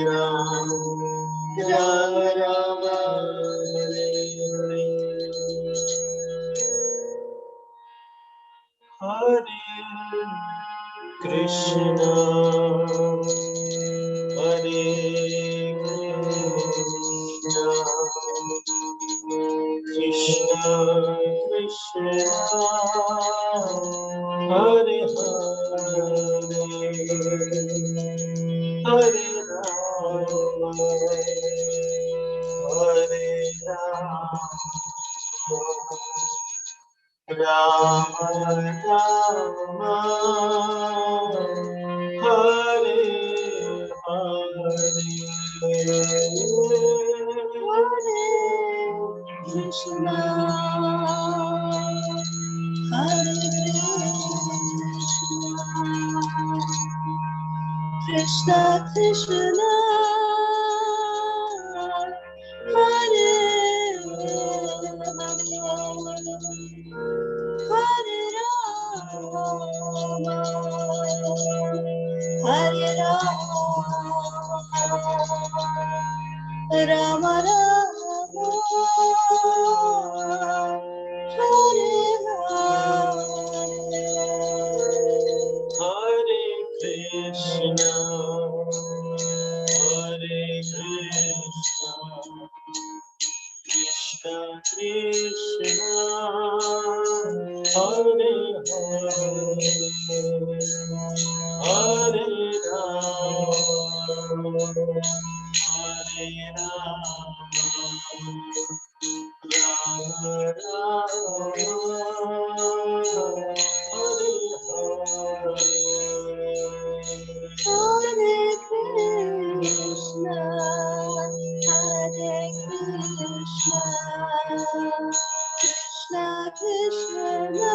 Rama, Rama Rama, Hare Hare. Hare Krishna, Hare Krishna, Krishna Krishna, Hare Hare, Hare Rama, Hare Rama, Rama Rama, Hare Hare, Krishna, Hare Krishna, Krishna, Hare Hare, Hare Rama, Rama Rama, Hare Hare Krishna, Hare Krishna, Krishna Krishna, Hare Hare, Hare Rama, Hare Rama, Hare Krishna, Hare Krishna, Krishna Krishna,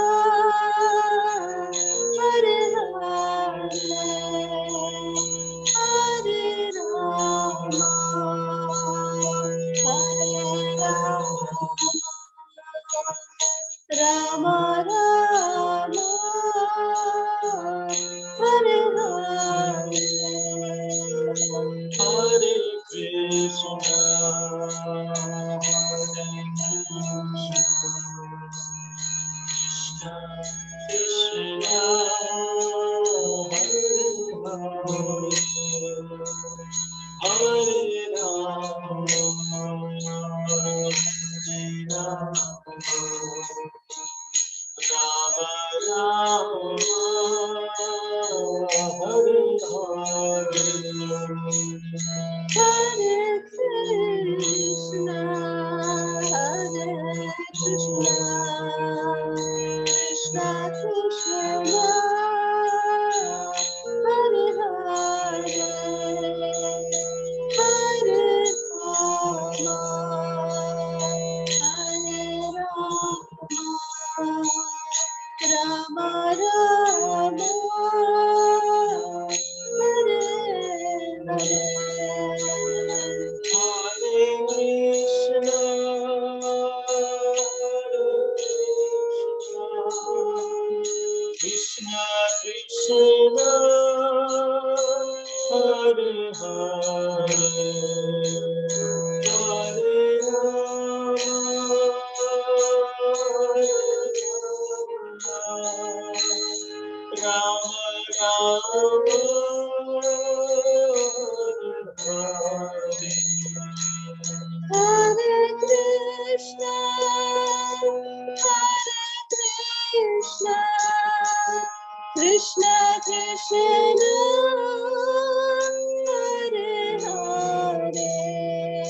Hare Hare, Hare Rama, Rama Rama, Hare Hare, Hare Krishna, Krishna Krishna, Hare Rama, Rama Rama, Hare Hare Krishna, Hare Krishna, Krishna Krishna, Hare Hare, Hare Rama, Hare Rama, Rama Rama, Hare Hare. Hare Krishna, Krishna Krishna, Hare Hare, Hare Rama, Rama Hare Hare Krishna, Hare Krishna, Krishna Krishna, Hare Hare,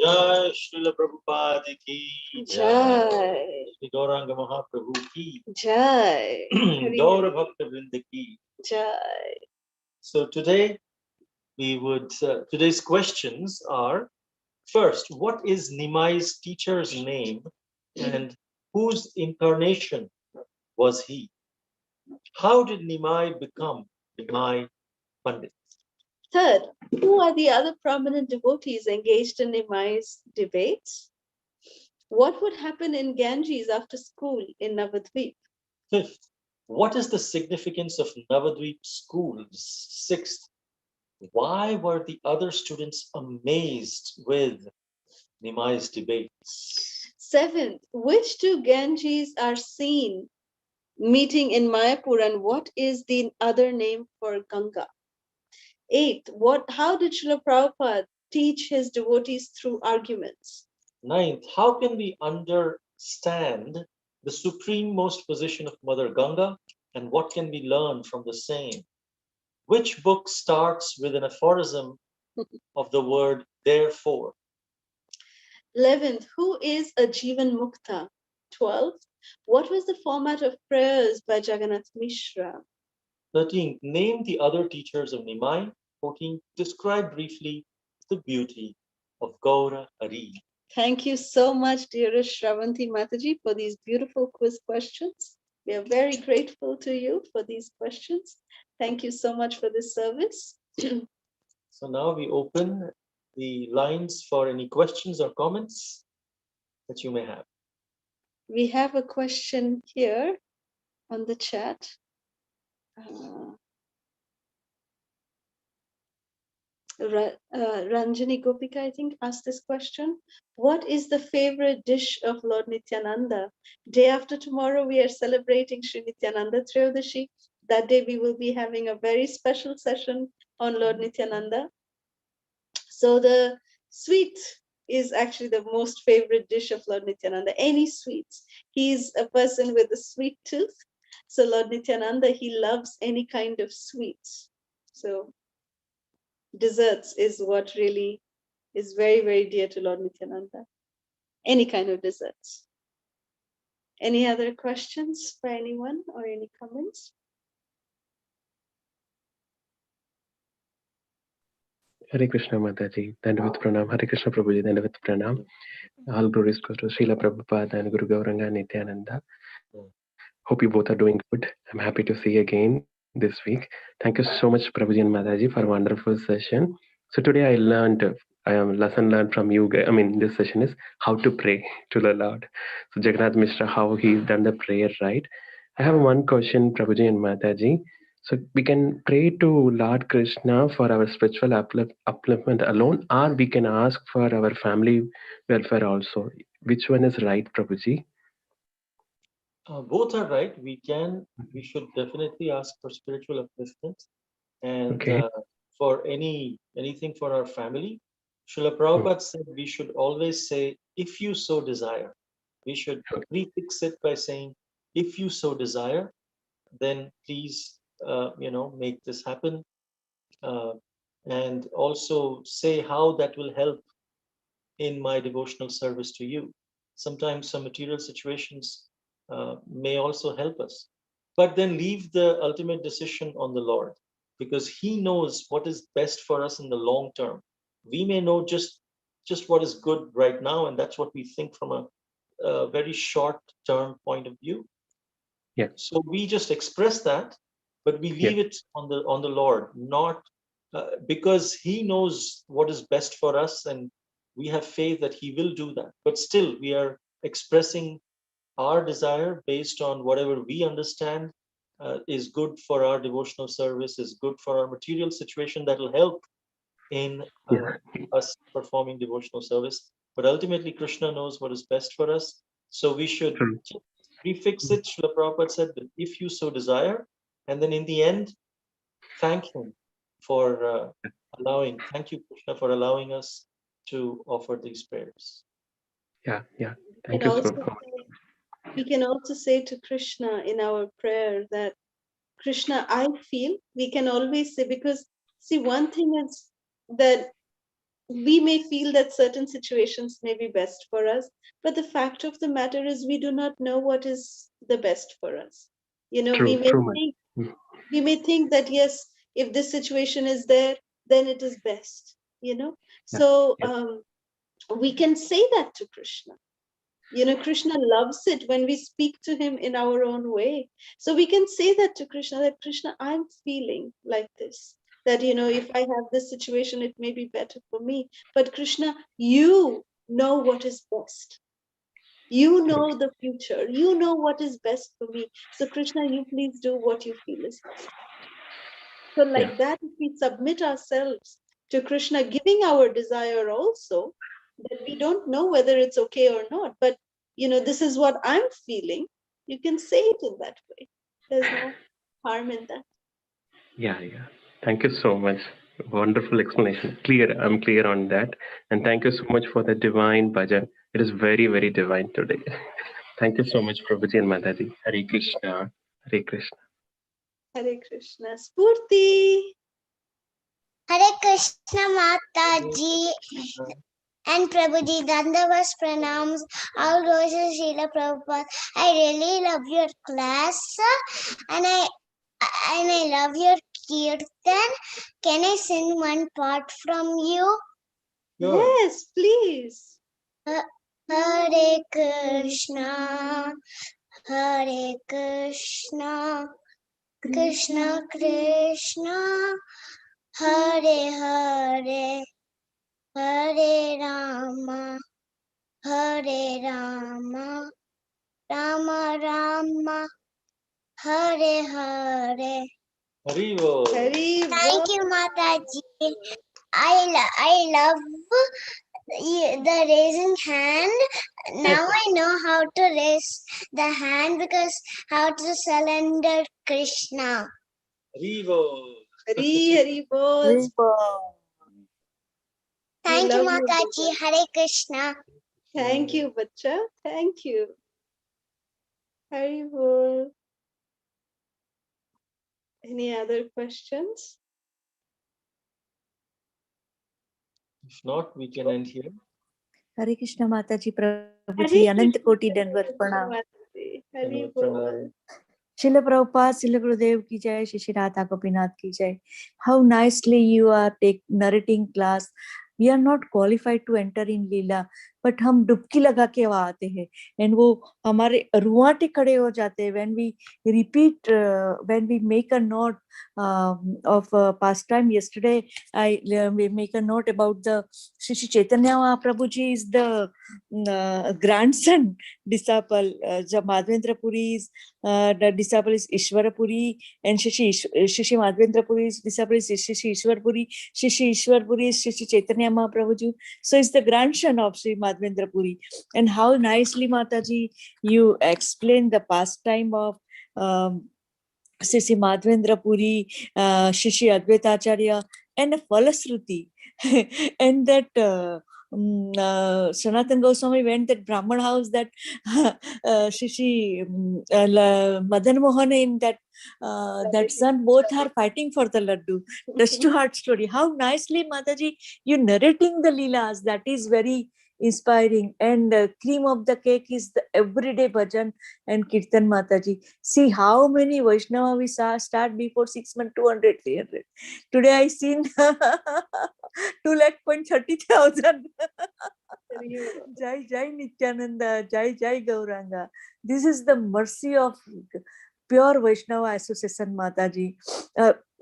Jai Srila Prabhupada ki Jai. Shri Gauranga Mahaprabhu ki Jai. Gaura Bhakta Vrinda ki. Jai. So today today's questions are: first, what is Nimai's teacher's name and whose incarnation was he? How did Nimai become Nimai Pandit? Third, who are the other prominent devotees engaged in Nimai's debates? What would happen in Ganges after school in Navadvip? Fifth, what is the significance of Navadvip schools? Sixth, why were the other students amazed with Nimai's debates? Seventh, which two Ganges are seen meeting in Mayapur and what is the other name for Ganga? Eighth, how did Srila Prabhupada teach his devotees through arguments? Ninth, how can we understand the suprememost position of Mother Ganga and what can we learn from the same? Which book starts with an aphorism of the word therefore? 11th, who is a Jivan Mukta? 12th, what was the format of prayers by Jagannath Mishra? 13th, name the other teachers of Nimai. 14th, describe briefly the beauty of Gaura Hari. Thank you so much, dearest Shravanti Mataji, for these beautiful quiz questions. We are very grateful to you for these questions. Thank you so much for this service. So now we open the lines for any questions or comments that you may have. We have a question here on the chat. Ranjani Gopika, I think, asked this question. What is the favorite dish of Lord Nityananda? Day after tomorrow, we are celebrating Sri Nityananda Triyodashi. That day, we will be having a very special session on Lord Nityananda. So the sweet is actually the most favorite dish of Lord Nityananda. Any sweets. He's a person with a sweet tooth. So Lord Nityananda, he loves any kind of sweets. So desserts is what really is very, very dear to Lord Nityananda. Any kind of desserts. Any other questions for anyone or any comments? Hare Krishna Mataji, Dandavat Pranam, Hare Krishna Prabhuji, Dandavat Pranam. All glories go to Srila Prabhupada and Guru Gauranga Nityananda. Hope you both are doing good. I'm happy to see you again this week. Thank you so much, Prabhuji and Mataji, for a wonderful session. So today I learned, lesson learned from you. This session is how to pray to the Lord. So Jagannath Mishra, how he's done the prayer right. I have one question, Prabhuji and Mataji. So we can pray to Lord Krishna for our spiritual upliftment alone, or we can ask for our family welfare also. Which one is right, Prabhuji? Both are right. We should definitely ask for spiritual upliftment, and Okay. for anything for our family. Srila Hmm. Prabhupada said we should always say, if you so desire. We should Okay. prefix it by saying, if you so desire, then please, make this happen. Uh, and also say how that will help in my devotional service to you. Sometimes some material situations may also help us, but then leave the ultimate decision on the Lord, because He knows what is best for us in the long term. We may know just what is good right now, and that's what we think from a very short term point of view. Yeah. So we just express that, but we Yeah. leave it on the Lord, not because He knows what is best for us, and we have faith that He will do that. But still, we are expressing our desire based on whatever we understand is good for our devotional service, is good for our material situation, that will help in Yeah. us performing devotional service. But ultimately, Krishna knows what is best for us. So we should True. just prefix it. Srila Prabhupada said that if you so desire, and then in the end, thank him for thank you, Krishna, for allowing us to offer these prayers. Yeah. Yeah. We Thank can you so also much. we can also say to Krishna in our prayer that Krishna, I feel. We can always say, because see, one thing is that we may feel that certain situations may be best for us, but the fact of the matter is we do not know what is the best for us. We True. may True, man. think that yes, if this situation is there, then it is best. Yeah. So Yeah. we can say that to Krishna. Krishna loves it when we speak to him in our own way. So we can say that to Krishna, that Krishna, I'm feeling like this, that, if I have this situation, it may be better for me. But Krishna, you know what is best. You know the future. You know what is best for me. So Krishna, you please do what you feel is best. So Yeah. like that, if we submit ourselves to Krishna, giving our desire also, that we don't know whether it's okay or not, but this is what I'm feeling, you can say it in that way. There's no harm in that. Yeah. Yeah. Thank you so much. Wonderful explanation. Clear. I'm clear on that. And thank you so much for the divine bhajan. It is very, very divine today. Thank you so much, Prabhuji and Mataji. Hare Krishna. Hare Krishna. Hare Krishna. Spurti. Hare Krishna Mataji and Prabhuji Dandavas pranams. All roses Srila Prabhupada. I really love your class and I love your kirtan. Can I sing one part from you? Sure. Yes, please. Hare Krishna, Hare Krishna, Krishna Krishna, Hare Hare, Hare Rama, Hare Rama, Rama Rama, Hare Hare. Haribo. Haribo. Thank you, Mataji. I love the raising hand. Now I know how to raise the hand because how to surrender Krishna. Haribo. Hari Bol. Thank you, love you, Mataji. Baba. Hare Krishna. Thank you, Bacha. Thank you. Hari Bol. Any other questions? If not, we can end here. Hare Krishna Mataji Prabhuji, Hare Anant Krishna, Koti Dandavat Pranam. Mataji. Hari Dandavat Bol. pranam. Srila Prabhupada, Srila Gurudev ki jai, Shri Radha Gopinath ki jai. How nicely you are narrating class. We are not qualified to enter in Leela, but हम डुबकी लगा के वहाँ आते हैं and वो हमारे रुआटे खड़े हो जाते हैं when we repeat, when we make a note of pastime. Yesterday we make a note about the Shri Chaitanya Mahaprabhu ji is the grandson disciple. Madhavendra Puri's the disciple is Ishwara Puri, and Shri Madhavendra Puri's disciple is Shri Ishwar Puri. Shri Ishwar Puri is Shri Chaitanya Mahaprabhu ji. So it's the grandson of Shri Madhavendra Puri. And how nicely, Mataji, you explain the pastime of Shri Madhavendra Puri, Shri Advaita Acharya, and a Falasruti. And that Sanatana Goswami went that Brahman house that Shri Madan Mohan in that that son, both are fighting for the laddu. Touch to heart story. How nicely, Mataji, you narrating the Leelas. That is very inspiring. And cream of the cake is the everyday bhajan and kirtan, Mataji. See how many Vaishnava we saw start before 6 months, 200, 300. Today I seen 2,30,000. Jai Jai Nityananda, Jai Jai Gauranga. This is the mercy of pure Vaishnava Association, Mataji.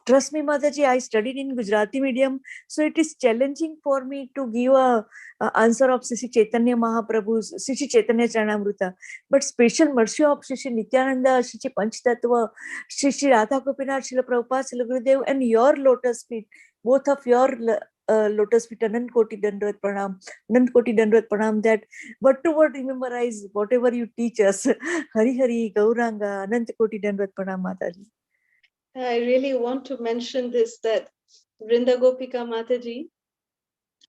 Trust me, Mataji, I studied in Gujarati medium, so it is challenging for me to give a answer of Shri Chaitanya Mahaprabhu's, Shri Chaitanya Charanamrita. But special mercy of Shri Nityananda, Shri Panchtattva, Shri Radha Gopinath, Srila Prabhupada, Srila Gurudev, and your lotus feet, both of your lotus feet, Anant Koti Dandvat Pranam, that word to word memorize whatever you teach us. Hari Hari, Gauranga, Anant Koti Dandvat Pranam, Mataji. I really want to mention this, that Vrinda Gopika Mataji,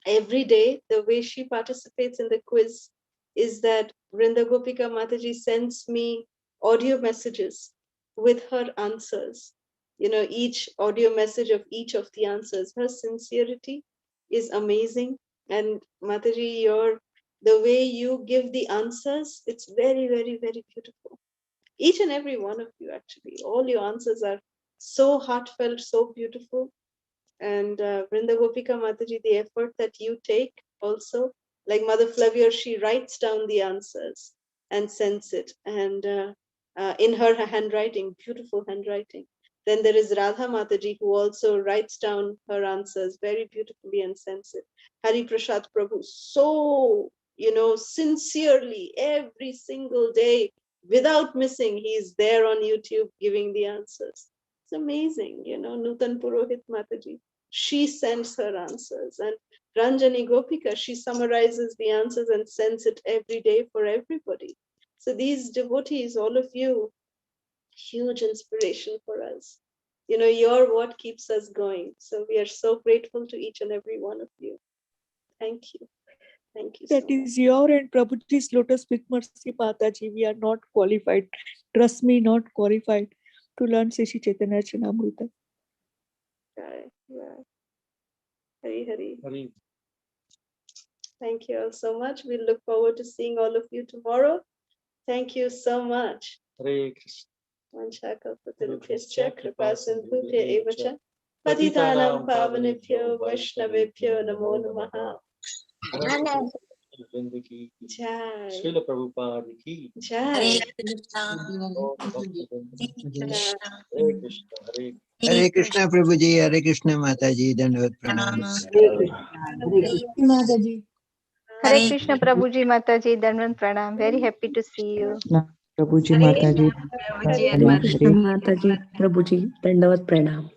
every day, the way she participates in the quiz is that Vrinda Gopika Mataji sends me audio messages with her answers. You know, each audio message of each of the answers. Her sincerity is amazing. And Mataji, the way you give the answers, it's very, very, very beautiful. Each and every one of you, actually, all your answers are so heartfelt, so beautiful. And Vrinda Gopika Mataji, the effort that you take also, like Mother Flavia, she writes down the answers and sends it, and in her handwriting, beautiful handwriting. Then there is Radha Mataji, who also writes down her answers very beautifully and sends it. Hari Prasad Prabhu, so, sincerely, every single day, without missing, he's there on YouTube giving the answers. It's amazing, Nutan Purohit Mataji, she sends her answers. And Ranjani Gopika, she summarizes the answers and sends it every day for everybody. So these devotees, all of you, huge inspiration for us. You're what keeps us going. So we are so grateful to each and every one of you. Thank you. Thank you. That so is your and Prabhuji's lotus with mercy, Mataji. We are not qualified. Trust me, not qualified to learn Shri Chaitanya Charanamrita. Yeah. Hari Hari. Hari. Thank you all so much. We look forward to seeing all of you tomorrow. Thank you so much. Hare Krishna. Vanchakalpatarubhyascha kripasindhubhya evacha patitanam pavanebhyo vaishnavebhyo namo namaha. Jai. Srila Prabhupada ki Jai. Hare Krishna Prabhuji, Hare Krishna Mataji, Dandavat Pranam. Hare Krishna Prabhuji Mataji, Dandavat Pranam. Very happy to see you. Prabhuji Mataji, Hare Krishna Mataji, Prabhuji, Dandavat Pranam.